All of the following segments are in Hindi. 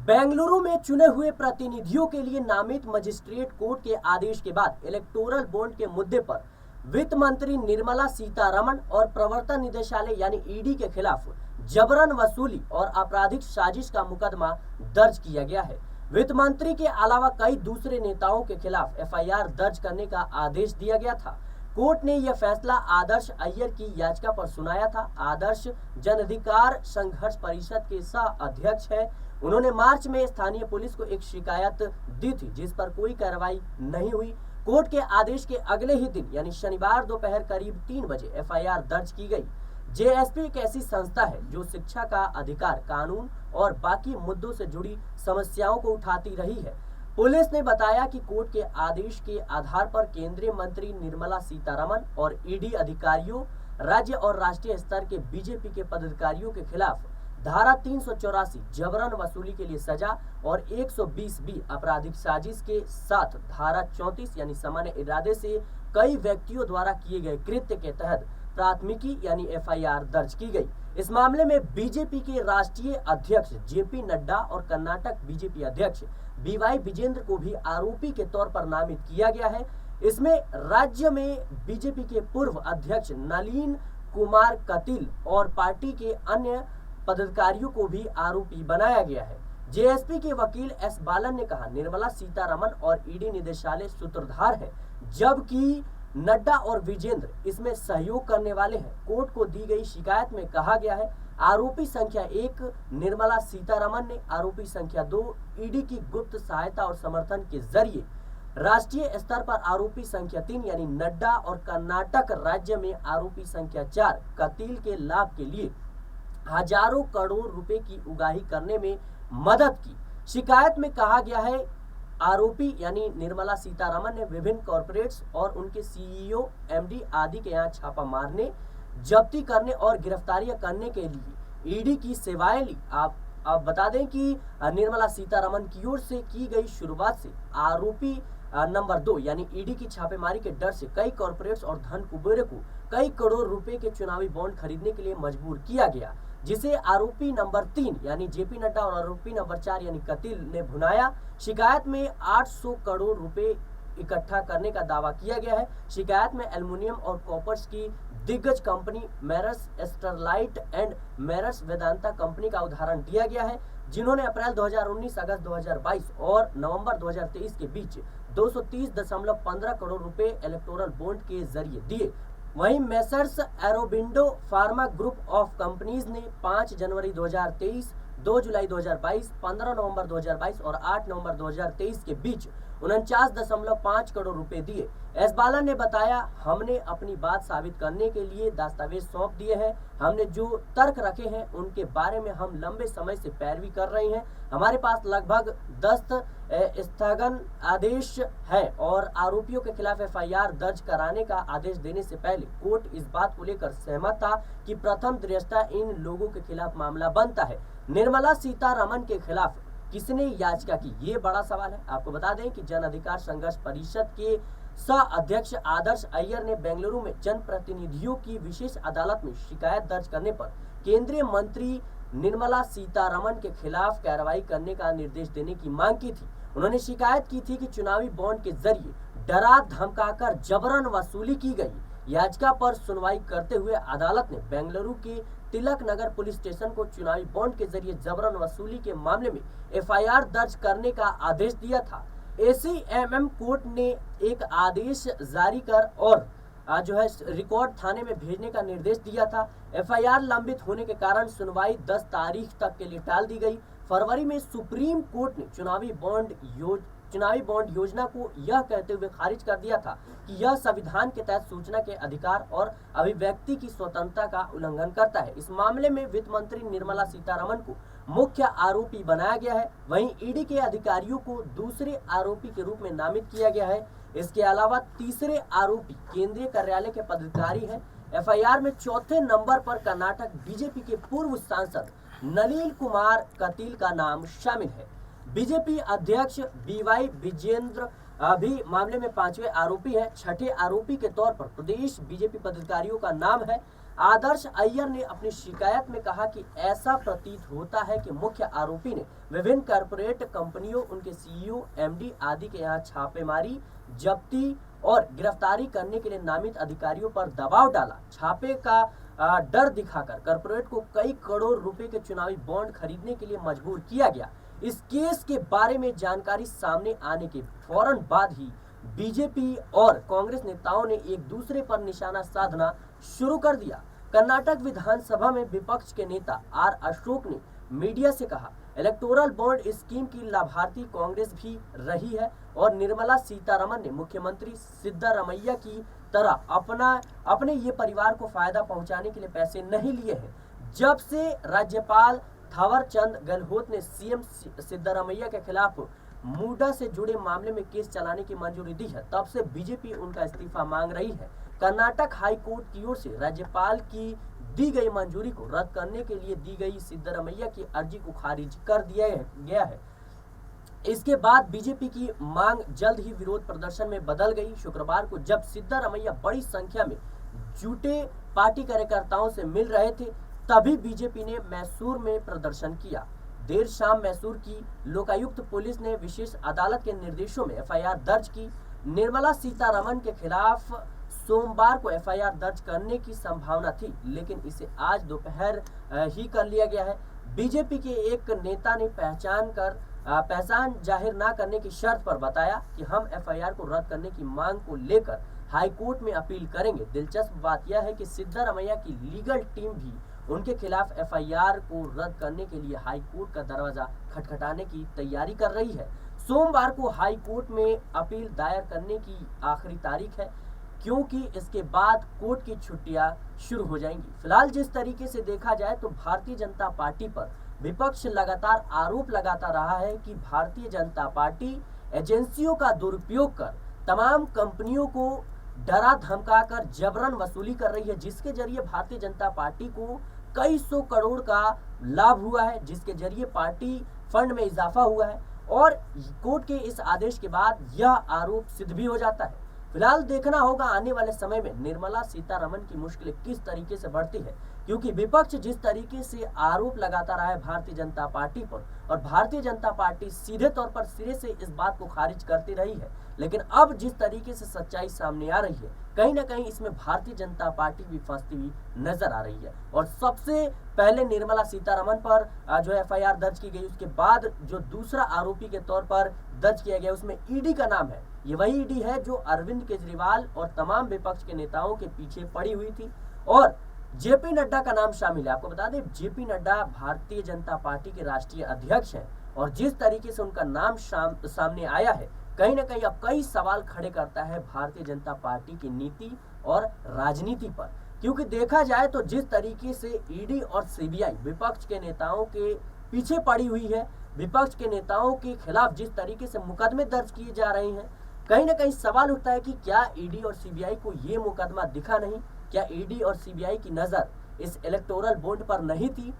बेंगलुरु में चुने हुए प्रतिनिधियों के लिए नामित मजिस्ट्रेट कोर्ट के आदेश के बाद इलेक्टोरल बॉन्ड के मुद्दे पर वित्त मंत्री निर्मला सीतारमण और प्रवर्तन निदेशालय यानी ईडी के खिलाफ जबरन वसूली और आपराधिक साजिश का मुकदमा दर्ज किया गया है। वित्त मंत्री के अलावा कई दूसरे नेताओं के खिलाफ एफआईआर दर्ज करने का आदेश दिया गया था। कोर्ट ने यह फैसला आदर्श अय्यर की याचिका पर सुनाया था। आदर्श जन अधिकार संघर्ष परिषद के सह अध्यक्ष है। उन्होंने मार्च में स्थानीय पुलिस को एक शिकायत दी थी जिस पर कोई कार्रवाई नहीं हुई। कोर्ट के आदेश के अगले ही दिन यानी शनिवार दोपहर करीब 3 बजे एफआईआर दर्ज की गई। जेएसपी एक ऐसी संस्था है जो शिक्षा का अधिकार, कानून और बाकी मुद्दों से जुड़ी समस्याओं को उठाती रही है। पुलिस ने बताया कि कोर्ट के आदेश के आधार पर केंद्रीय मंत्री निर्मला सीतारमण और ईडी अधिकारियों, राज्य और राष्ट्रीय स्तर के बीजेपी के पदाधिकारियों के खिलाफ धारा 384 जबरन वसूली के लिए सजा और 120 बी आपराधिक साजिश के साथ धारा 34 यानी सामान्य इरादे से कई व्यक्तियों द्वारा किए गए कृत्य के तहत प्राथमिकी यानी एफआईआर दर्ज की गई। इस मामले में बीजेपी के राष्ट्रीय अध्यक्ष जेपी नड्डा और कर्नाटक बीजेपी अध्यक्ष बीवाई विजेंद्र को भी आरोपी के तौर पर नामित किया गया है। इसमें राज्य में बीजेपी के पूर्व अध्यक्ष नलीन कुमार कतील और पार्टी के अन्य पदाधिकारियों को भी आरोपी बनाया गया है। जेएसपी के वकील एस बालन ने कहा, निर्मला सीतारमण और ईडी निदेशालय सूत्रधार है जबकि नड्डा और विजेंद्र इसमें सहयोग करने वाले हैं। कोर्ट को दी गई शिकायत में कहा गया है आरोपी संख्या 1 निर्मला सीतारमण ने आरोपी संख्या 2 ईडी की गुप्त सहायता और समर्थन के जरिए राष्ट्रीय स्तर पर आरोपी संख्या 3 यानी नड्डा और कर्नाटक राज्य में आरोपी संख्या 4 कतील के लाभ के लिए हजारों करोड़ रुपए की उगाही करने में मदद की। शिकायत में कहा गया है आरोपी यानी निर्मला सीतारमण ने विभिन्न कॉर्पोरेट्स और उनके सीईओ, एमडी आदि के यहाँ छापा मारने, जब्ती करने और गिरफ्तारियां करने के लिए ईडी की सेवाएं ली। आप बता दें कि निर्मला सीतारमण की ओर से की गई शुरुआत से आरोपी नंबर 2 यानी ईडी की छापेमारी के डर से कई कॉर्पोरेट्स और धन कुबेरों को कई करोड़ रुपए के चुनावी बॉन्ड खरीदने के लिए मजबूर किया गया, जिसे आरोपी नंबर 3 यानी जेपी नड्डा और आरोपी नंबर 4 यानी कतील ने भुनाया। शिकायत में 800 करोड़ रुपए इकट्ठा करने का दावा किया गया है। शिकायत में एल्युमिनियम और कॉपर्स की दिग्गज company messrs Sterlite and messrs Vedanta company का उदाहरण दिया गया है, जिन्होंने अप्रैल 2019, अगस्त 2022 और नवंबर 2023 के बीच 230.15 करोड़ रुपए इलेक्टोरल बॉन्ड के जरिए दिए। वहीं messrs Aurobindo pharma group of companies ने 5 जनवरी 2023, 2 जुलाई 2022, 15 नवंबर 2022 और 8 नवंबर 2023 के बीच 49.5 करोड़ रुपए दिए। एस बालन ने बताया, हमने अपनी बात साबित करने के लिए दस्तावेज सौंप दिए हैं। हमने जो तर्क रखे हैं उनके बारे में हम लंबे समय से पैरवी कर रहे हैं। हमारे पास लगभग 10 स्थगन आदेश है और आरोपियों के खिलाफ एफआईआर दर्ज कराने का आदेश देने से पहले कोर्ट इस बात को लेकर सहमत था कि प्रथम दृष्टया इन लोगों के खिलाफ मामला बनता है। निर्मला सीतारमण के खिलाफ किसने याचिका की, ये बड़ा सवाल है। आपको बता दें कि जन अधिकार संघर्ष परिषद के सह अध्यक्ष आदर्श अय्यर ने बेंगलुरु में जनप्रतिनिधियों की विशेष अदालत में शिकायत दर्ज करने पर केंद्रीय मंत्री निर्मला सीतारमण के खिलाफ कार्रवाई करने का निर्देश देने की मांग की थी। उन्होंने शिकायत की थी कि चुनावी बॉन्ड के जरिए डरा धमकाकर जबरन वसूली की गई। याचिका पर सुनवाई करते हुए अदालत ने बेंगलुरु के तिलक नगर पुलिस स्टेशन को चुनावी बॉन्ड के जरिए जबरन वसूली के मामले में एफआईआर दर्ज करने का आदेश दिया था। एसीएमएम कोर्ट ने एक आदेश जारी कर और रिकॉर्ड थाने में भेजने का निर्देश दिया था। एफआईआर लंबित होने के कारण सुनवाई 10 तारीख तक के लिए टाल दी गई। फरवरी में सुप्रीम कोर्ट ने चुनावी बॉन्ड योजना को यह कहते हुए खारिज कर दिया था कि यह संविधान के तहत सूचना के अधिकार और अभिव्यक्ति की स्वतंत्रता का उल्लंघन करता है। इस मामले में वित्त मंत्री निर्मला सीतारमण को मुख्य आरोपी बनाया गया है। वहीं ईडी के अधिकारियों को दूसरे आरोपी के रूप में नामित किया गया है। इसके अलावा तीसरे आरोपी केंद्रीय कार्यालय के पदाधिकारी हैं। एफआईआर में चौथे नंबर पर कर्नाटक बीजेपी के पूर्व सांसद नलीन कुमार कतील का नाम शामिल है। बीजेपी अध्यक्ष बीवाई विजेंद्र भी मामले में 5वें आरोपी है। छठे आरोपी के तौर पर प्रदेश बीजेपी पदाधिकारियों का नाम है आदर्श अय्यर ने अपनी शिकायत में कहा कि ऐसा प्रतीत होता है कि मुख्य आरोपी ने विभिन्न कॉर्पोरेट कंपनियों, उनके सीईओ, एमडी आदि के यहाँ छापेमारी, जब्ती और गिरफ्तारी करने के लिए नामित अधिकारियों पर दबाव डाला। छापे का डर दिखाकर कॉर्पोरेट को कई करोड़ रुपए के चुनावी बॉन्ड खरीदने के लिए मजबूर किया गया। इस केस के बारे में जानकारी सामने आने के फौरन बाद ही बीजेपी और कांग्रेस नेताओं ने एक दूसरे पर निशाना साधना शुरू कर दिया। कर्नाटक विधानसभा में विपक्ष के नेता आर अशोक ने मीडिया से कहा, इलेक्टोरल बॉन्ड स्कीम की लाभार्थी कांग्रेस भी रही है और निर्मला सीतारमण ने मुख्यमंत्री सिद्धारमैया की तरह अपने ये परिवार को फायदा पहुंचाने के लिए पैसे नहीं लिए हैं। जब से राज्यपाल थावरचंद गहलोत ने सीएम सिद्धारमैया के खिलाफ मूडा से जुड़े मामले में केस चलाने की मंजूरी दी है, तब से बीजेपी उनका इस्तीफा मांग रही है। कर्नाटक हाई कोर्ट की ओर से राज्यपाल की दी गई मंजूरी को रद्द करने के लिए दी गई सिद्धारमैया की अर्जी को खारिज कर दिया गया है। इसके बाद बीजेपी की मांग जल्द ही विरोध प्रदर्शन में बदल गई। शुक्रवार को जब सिद्धारमैया बड़ी संख्या में जुटे पार्टी कार्यकर्ताओं से मिल रहे थे, तभी बीजेपी ने मैसूर में प्रदर्शन किया। देर शाम मैसूर की लोकायुक्त पुलिस ने विशेष अदालत के निर्देशों में एफआईआर दर्ज की। निर्मला सीतारमण के खिलाफ सोमवार को एफआईआर दर्ज करने की संभावना थी, लेकिन इसे आज दोपहर ही कर लिया गया है। बीजेपी के एक नेता ने पहचान जाहिर न करने की शर्त पर बताया कि हम एफआईआर को रद्द करने की मांग को लेकर हाईकोर्ट में अपील करेंगे। दिलचस्प बात यह है कि सिद्धारमैया की लीगल टीम भी उनके खिलाफ एफआईआर को रद्द करने के लिए हाईकोर्ट का दरवाजा खटखटाने की तैयारी कर रही है। सोमवार को हाईकोर्ट में अपील दायर करने की आखिरी तारीख है, क्योंकि इसके बाद कोर्ट की छुट्टियां शुरू हो जाएंगी। फिलहाल जिस तरीके से देखा जाए तो भारतीय जनता पार्टी पर विपक्ष लगातार आरोप लगाता रहा है कि भारतीय जनता पार्टी एजेंसियों का दुरुपयोग कर तमाम कंपनियों को डरा धमका कर जबरन वसूली कर रही है, जिसके जरिए भारतीय जनता पार्टी को कई सौ करोड़ का लाभ हुआ है, जिसके जरिए पार्टी फंड में इजाफा हुआ है और कोर्ट के इस आदेश के बाद यह आरोप सिद्ध भी हो जाता है। फिलहाल देखना होगा आने वाले समय में निर्मला सीतारमण की मुश्किलें किस तरीके से बढ़ती है, क्योंकि विपक्ष जिस तरीके से आरोप लगाता रहा है भारतीय जनता पार्टी पर और भारतीय जनता पार्टी सीधे तौर पर सिरे से इस बात को खारिज करती रही है, लेकिन अब जिस तरीके से सच्चाई सामने आ रही है, कहीं ना कहीं इसमें भारतीय जनता पार्टी भी फंसती हुई नजर आ रही है। और सबसे पहले निर्मला सीतारमण पर जो एफआईआर दर्ज की गई, उसके बाद जो दूसरा आरोपी के तौर पर दर्ज किया गया उसमें ईडी का नाम है। ये वही ईडी है जो अरविंद केजरीवाल और तमाम विपक्ष के नेताओं के पीछे पड़ी हुई थी और जेपी नड्डा का नाम शामिल है। आपको बता दें, जेपी नड्डा भारतीय जनता पार्टी के राष्ट्रीय अध्यक्ष हैं और जिस तरीके से उनका नाम सामने आया है, कहीं ना कहीं अब कई सवाल खड़े करता है भारतीय जनता पार्टी की नीति और राजनीति पर, क्योंकि देखा जाए तो जिस तरीके से ईडी और सीबीआई विपक्ष के नेताओं के पीछे पड़ी हुई है, विपक्ष के नेताओं के खिलाफ जिस तरीके से मुकदमे दर्ज किए जा रहे हैं, कहीं ना कहीं सवाल उठता है कि क्या ईडी और सीबीआई को ये मुकदमा दिखा नहीं? क्या ईडी और सीबीआई की नजर इस इलेक्टोरल बॉन्ड पर नहीं थी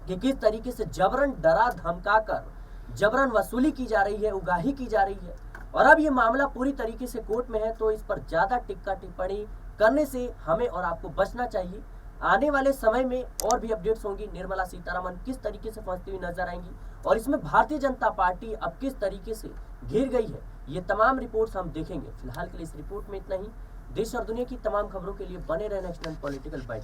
कि किस तरीके से जबरन डरा धमका कर जबरन वसूली की जा रही है, उगाही की जा रही है? और अब ये मामला पूरी तरीके से कोर्ट में है, तो इस पर ज्यादा टिक्का टिप्पणी करने से हमें और आपको बचना चाहिए। आने वाले समय में और भी अपडेट्स होंगी। निर्मला सीतारमण किस तरीके से फंसती हुई नजर आएंगी और इसमें भारतीय जनता पार्टी अब किस तरीके से घिर गई है, ये तमाम रिपोर्ट्स हम देखेंगे। फिलहाल के लिए इस रिपोर्ट में इतना ही। देश और दुनिया की तमाम खबरों के लिए बने रहना नेशनल पॉलिटिकल बाइट।